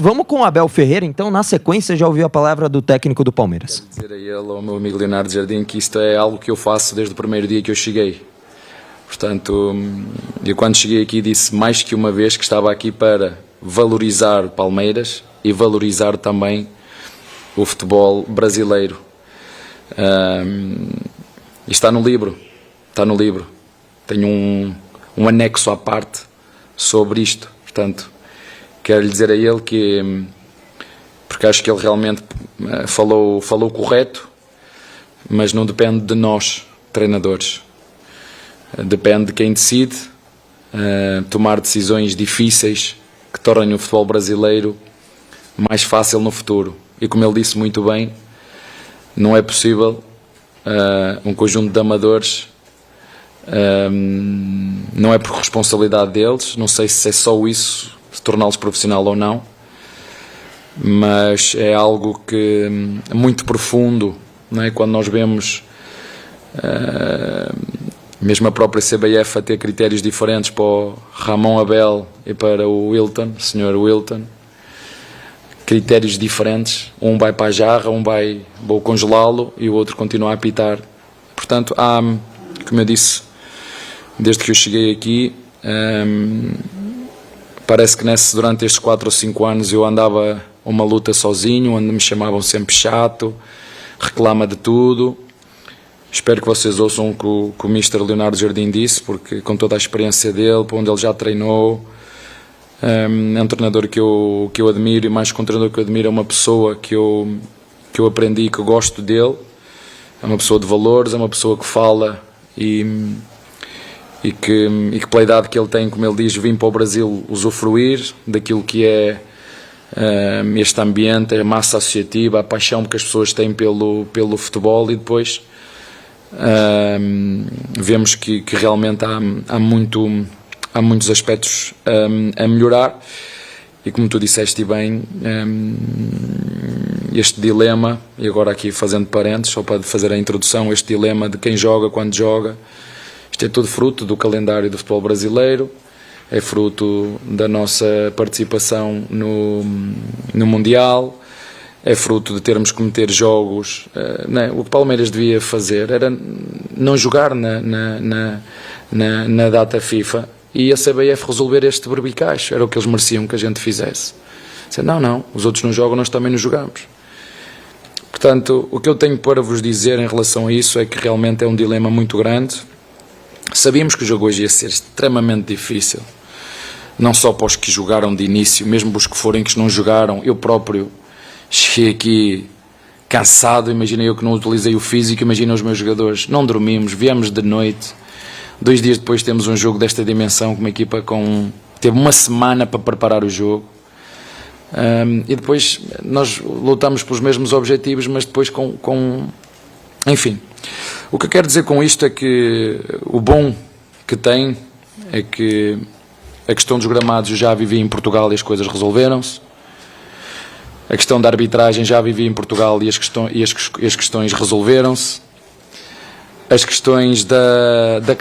Vamos com o Abel Ferreira, então. Na sequência, já ouviu a palavra do técnico do Palmeiras. Quero dizer a ele, ao meu amigo Leonardo Jardim, que isto é algo que eu faço desde o primeiro dia que eu cheguei. Portanto, eu quando cheguei aqui disse mais que uma vez que estava aqui para valorizar o Palmeiras e valorizar também o futebol brasileiro. E está no livro. Tenho um anexo à parte sobre isto. Portanto, quero lhe dizer a ele que, porque acho que ele realmente falou correto, mas não depende de nós, treinadores. Depende de quem decide tomar decisões difíceis que tornem o futebol brasileiro mais fácil no futuro. E como ele disse muito bem, não é possível um conjunto de amadores, não é por responsabilidade deles, não sei se é só isso, se torná-los profissional ou não, mas é algo que é muito profundo, não é? Quando nós vemos mesmo a própria CBF a ter critérios diferentes para o Ramon Abel e para o Wilton, Sr. Wilton, critérios diferentes, um vai para a jarra, vou congelá-lo e o outro continua a apitar. Portanto, como eu disse, desde que eu cheguei aqui, parece que durante estes 4 ou 5 anos eu andava uma luta sozinho, onde me chamavam sempre chato, reclama de tudo. Espero que vocês ouçam o que o Mr. Leonardo Jardim disse, porque com toda a experiência dele, para onde ele já treinou, é um treinador que eu admiro, e mais que um treinador que eu admiro, é uma pessoa que eu aprendi e que eu gosto dele. É uma pessoa de valores, é uma pessoa que fala e que pela idade que ele tem, como ele diz, vim para o Brasil usufruir daquilo que é este ambiente, a massa associativa, a paixão que as pessoas têm pelo futebol, e depois vemos que realmente há muitos aspectos a melhorar, e como tu disseste bem, este dilema, e agora aqui fazendo parênteses, só para fazer a introdução, este dilema de quem joga, quando joga, isto é tudo fruto do calendário do futebol brasileiro, é fruto da nossa participação no Mundial, é fruto de termos que meter jogos. O que o Palmeiras devia fazer era não jogar na data FIFA e a CBF resolver este berbicacho. Era o que eles mereciam que a gente fizesse. Não, os outros não jogam, nós também não jogamos. Portanto, o que eu tenho para vos dizer em relação a isso é que realmente é um dilema muito grande. Sabíamos que o jogo hoje ia ser extremamente difícil, não só para os que jogaram de início, mesmo para os que forem que não jogaram. Eu próprio cheguei aqui cansado, imagina eu que não utilizei o físico, imagina os meus jogadores, não dormimos, viemos de noite, 2 dias depois temos um jogo desta dimensão, com uma equipa teve uma semana para preparar o jogo, e depois nós lutamos pelos mesmos objetivos, mas depois enfim, o que eu quero dizer com isto é que o bom que tem é que a questão dos gramados eu já vivi em Portugal e as coisas resolveram-se. A questão da arbitragem já vivi em Portugal e as questões resolveram-se. As questões da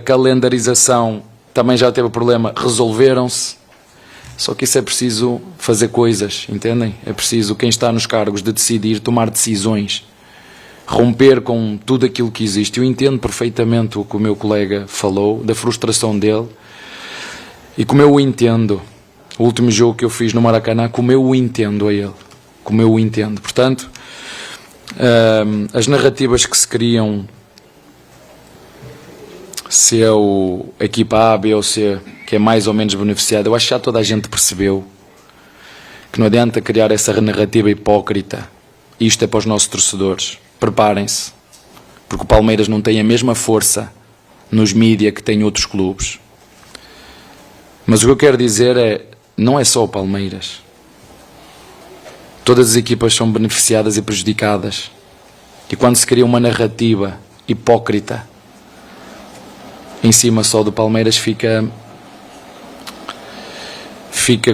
calendarização também já teve problema, resolveram-se. Só que isso é preciso fazer coisas, entendem? É preciso quem está nos cargos de decidir, tomar decisões, romper com tudo aquilo que existe. Eu entendo perfeitamente o que o meu colega falou, da frustração dele, e como eu o entendo. O último jogo que eu fiz no Maracanã, como eu o entendo a ele, como eu o entendo. Portanto, as narrativas que se criam, se é a equipa A, B ou C, que é mais ou menos beneficiada, eu acho que já toda a gente percebeu que não adianta criar essa narrativa hipócrita. Isto é para os nossos torcedores. Preparem-se, porque o Palmeiras não tem a mesma força nos mídias que tem outros clubes. Mas o que eu quero dizer é, não é só o Palmeiras. Todas as equipas são beneficiadas e prejudicadas. E quando se cria uma narrativa hipócrita em cima só do Palmeiras, fica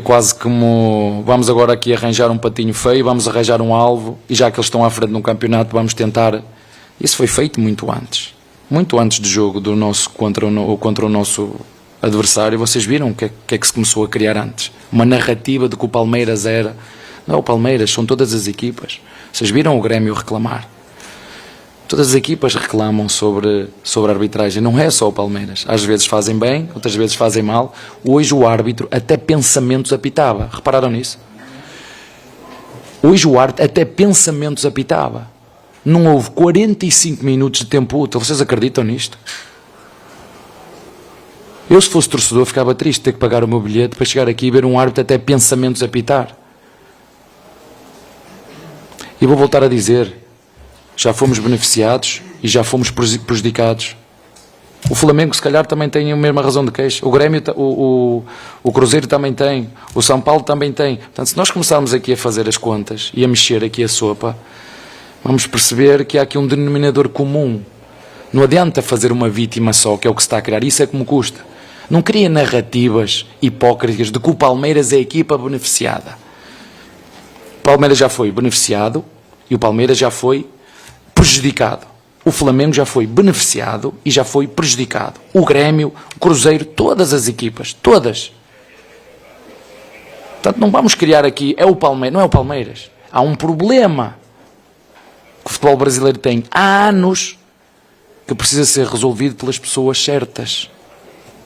quase como vamos agora aqui arranjar um patinho feio, vamos arranjar um alvo, e já que eles estão à frente no campeonato, vamos tentar. Isso foi feito muito antes do jogo do nosso contra o nosso adversário, vocês viram o que é que se começou a criar antes? Uma narrativa de que o Palmeiras era... Não é o Palmeiras, são todas as equipas. Vocês viram o Grêmio reclamar? Todas as equipas reclamam sobre a arbitragem, não é só o Palmeiras. Às vezes fazem bem, outras vezes fazem mal. Hoje o árbitro até pensamentos apitava. Repararam nisso? Hoje o árbitro até pensamentos apitava. Não houve 45 minutos de tempo útil. Vocês acreditam nisto? Eu, se fosse torcedor, ficava triste de ter que pagar o meu bilhete para chegar aqui e ver um árbitro até pensamentos apitar. E vou voltar a dizer, já fomos beneficiados e já fomos prejudicados. O Flamengo, se calhar, também tem a mesma razão de queixa. O Grêmio, o Cruzeiro também tem. O São Paulo também tem. Portanto, se nós começarmos aqui a fazer as contas e a mexer aqui a sopa, vamos perceber que há aqui um denominador comum. Não adianta fazer uma vítima só, que é o que se está a criar. Isso é que me custa. Não cria narrativas hipócritas de que o Palmeiras é a equipa beneficiada. O Palmeiras já foi beneficiado e o Palmeiras já foi prejudicado. O Flamengo já foi beneficiado e já foi prejudicado. O Grêmio, o Cruzeiro, todas as equipas, todas. Portanto, não vamos criar aqui, é o Palmeiras, não é o Palmeiras. Há um problema que o futebol brasileiro tem há anos que precisa ser resolvido pelas pessoas certas.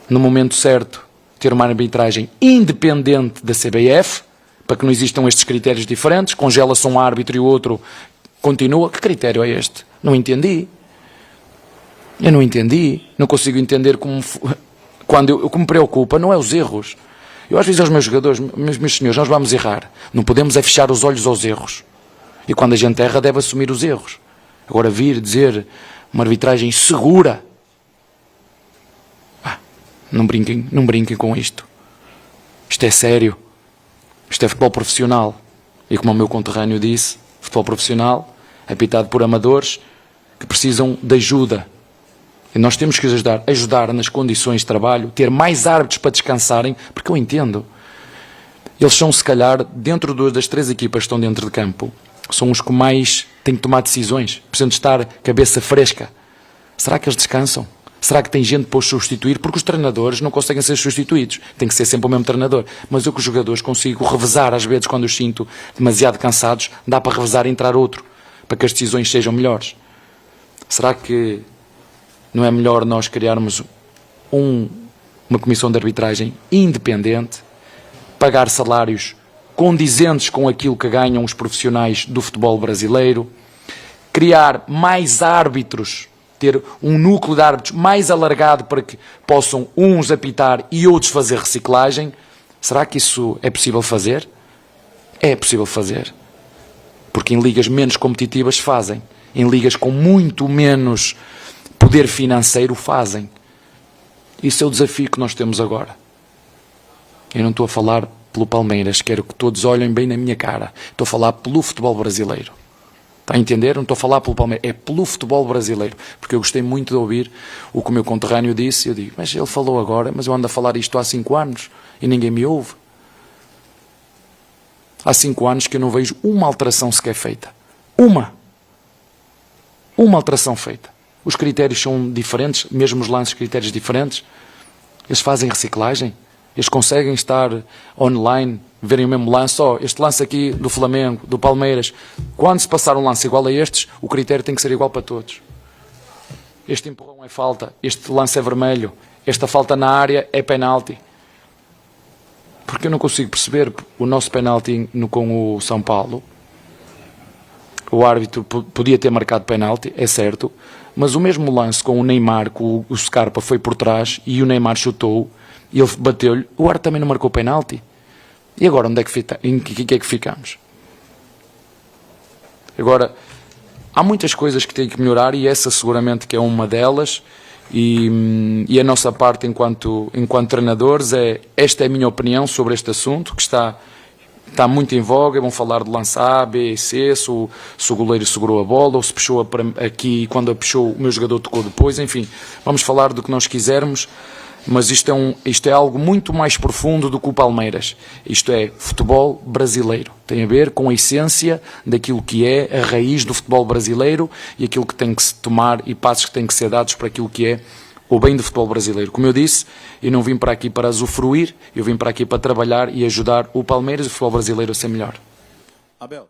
No momento certo, ter uma arbitragem independente da CBF, para que não existam estes critérios diferentes, congela-se um árbitro e o outro continua. Que critério é este? Não entendi. Eu não entendi. Não consigo entender como... O que me preocupa não é os erros. Eu às vezes aos meus jogadores, meus senhores, nós vamos errar. Não podemos é fechar os olhos aos erros. E quando a gente erra, deve assumir os erros. Agora vir dizer uma arbitragem segura... Não brinquem com isto. Isto é sério. Isto é futebol profissional. E como o meu conterrâneo disse, futebol profissional, apitado por amadores que precisam de ajuda. E nós temos que ajudar nas condições de trabalho, ter mais árbitros para descansarem, porque eu entendo. Eles são, se calhar, dentro das 3 equipas que estão dentro de campo, são os que mais têm que tomar decisões, precisam de estar cabeça fresca. Será que eles descansam? Será que tem gente para os substituir? Porque os treinadores não conseguem ser substituídos. Tem que ser sempre o mesmo treinador. Mas eu com os jogadores consigo revezar, às vezes, quando os sinto demasiado cansados, dá para revezar e entrar outro, para que as decisões sejam melhores. Será que não é melhor nós criarmos uma comissão de arbitragem independente, pagar salários condizentes com aquilo que ganham os profissionais do futebol brasileiro, criar mais árbitros, ter um núcleo de árbitros mais alargado para que possam uns apitar e outros fazer reciclagem? Será que isso é possível fazer? É possível fazer. Porque em ligas menos competitivas fazem. Em ligas com muito menos poder financeiro fazem. Isso é o desafio que nós temos agora. Eu não estou a falar pelo Palmeiras, quero que todos olhem bem na minha cara. Estou a falar pelo futebol brasileiro. Está a entender? Não estou a falar pelo Palmeiras, é pelo futebol brasileiro. Porque eu gostei muito de ouvir o que o meu conterrâneo disse. Eu digo, mas ele falou agora, mas eu ando a falar isto há 5 anos e ninguém me ouve. Há 5 anos que eu não vejo uma alteração sequer feita. Uma alteração feita. Os critérios são diferentes, mesmo os lances, critérios diferentes. Eles fazem reciclagem. Eles conseguem estar online, verem o mesmo lance. Este lance aqui do Flamengo, do Palmeiras. Quando se passar um lance igual a estes, o critério tem que ser igual para todos. Este empurrão é falta, este lance é vermelho, esta falta na área é penalti. Porque eu não consigo perceber o nosso penalti com o São Paulo. O árbitro podia ter marcado penalti, é certo, mas o mesmo lance com o Neymar, que o Scarpa foi por trás e o Neymar chutou, e ele bateu-lhe, o árbitro também não marcou penalti. E agora em que é que ficamos? Agora, há muitas coisas que têm que melhorar e essa seguramente que é uma delas. E a nossa parte enquanto treinadores esta é a minha opinião sobre este assunto, que está muito em voga. Vão falar de lance A, B e C, se o goleiro segurou a bola ou se puxou aqui e quando a puxou o meu jogador tocou depois. Enfim, vamos falar do que nós quisermos, mas isto é algo muito mais profundo do que o Palmeiras. Isto é futebol brasileiro, tem a ver com a essência daquilo que é a raiz do futebol brasileiro e aquilo que tem que se tomar e passos que têm que ser dados para aquilo que é o bem do futebol brasileiro. Como eu disse, eu não vim para aqui para usufruir, eu vim para aqui para trabalhar e ajudar o Palmeiras e o futebol brasileiro a ser melhor. Abel.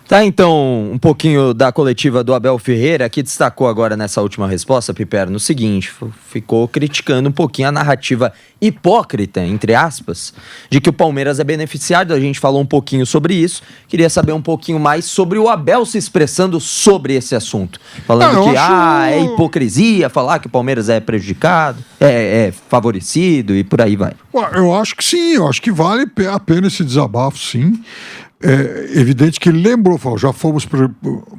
Tá, então, um pouquinho da coletiva do Abel Ferreira, que destacou agora nessa última resposta, Piper, no seguinte, ficou criticando um pouquinho a narrativa hipócrita, entre aspas, de que o Palmeiras é beneficiado. A gente falou um pouquinho sobre isso, queria saber um pouquinho mais sobre o Abel se expressando sobre esse assunto. Falando que é hipocrisia falar que o Palmeiras é prejudicado, é favorecido e por aí vai. Eu acho que sim, eu acho que vale a pena esse desabafo, sim. É evidente que ele lembrou, falou, já fomos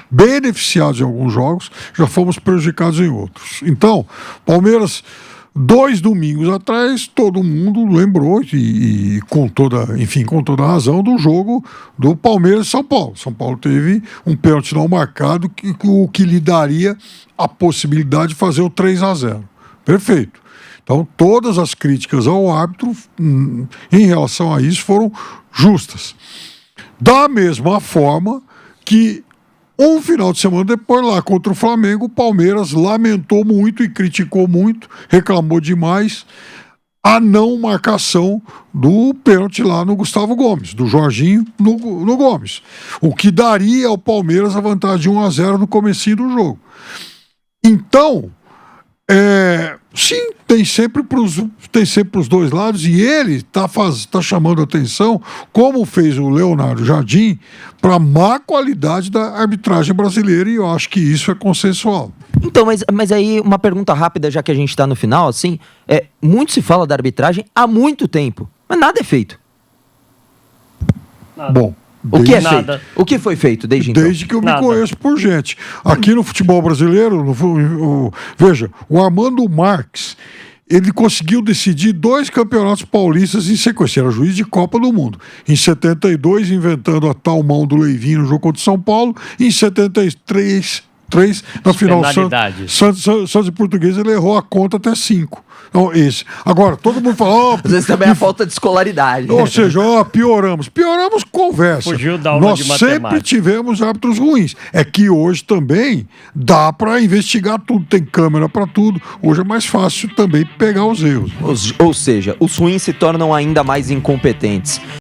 beneficiados em alguns jogos, já fomos prejudicados em outros. Então, Palmeiras, 2 domingos atrás, todo mundo lembrou e com toda a razão do jogo do Palmeiras e São Paulo. São Paulo teve um pênalti não marcado, o que lhe daria a possibilidade de fazer o 3-0. Perfeito. Então, todas as críticas ao árbitro em relação a isso foram justas. Da mesma forma que um final de semana depois, lá contra o Flamengo, o Palmeiras lamentou muito e criticou muito, reclamou demais a não marcação do pênalti lá no Gustavo Gomes, do Jorginho no Gomes. O que daria ao Palmeiras a vantagem de 1-0 no comecinho do jogo. Então, sim, tem sempre pros dois lados, e ele tá chamando atenção, como fez o Leonardo Jardim, para a má qualidade da arbitragem brasileira, e eu acho que isso é consensual. Então, mas aí uma pergunta rápida, já que a gente está no final, assim, muito se fala da arbitragem há muito tempo, mas nada é feito. Nada. Bom, O que é feito? O que foi feito desde então? Desde que eu me conheço por gente. Aqui no futebol brasileiro, veja, o Armando Marques, ele conseguiu decidir 2 campeonatos paulistas em sequência. Era juiz de Copa do Mundo. Em 72, inventando a tal mão do Leivinho no jogo contra o São Paulo. Em 73, na final Santos e Português, ele errou a conta até 5. Então, esse. Agora, todo mundo fala... Às vezes também é a falta de escolaridade. Ou seja, pioramos. Pioramos conversa. Fugiu da aula Nós de matemática. sempre tivemos árbitros ruins. É que hoje também dá para investigar tudo. Tem câmera para tudo. Hoje é mais fácil também pegar os erros. Ou seja, os ruins se tornam ainda mais incompetentes.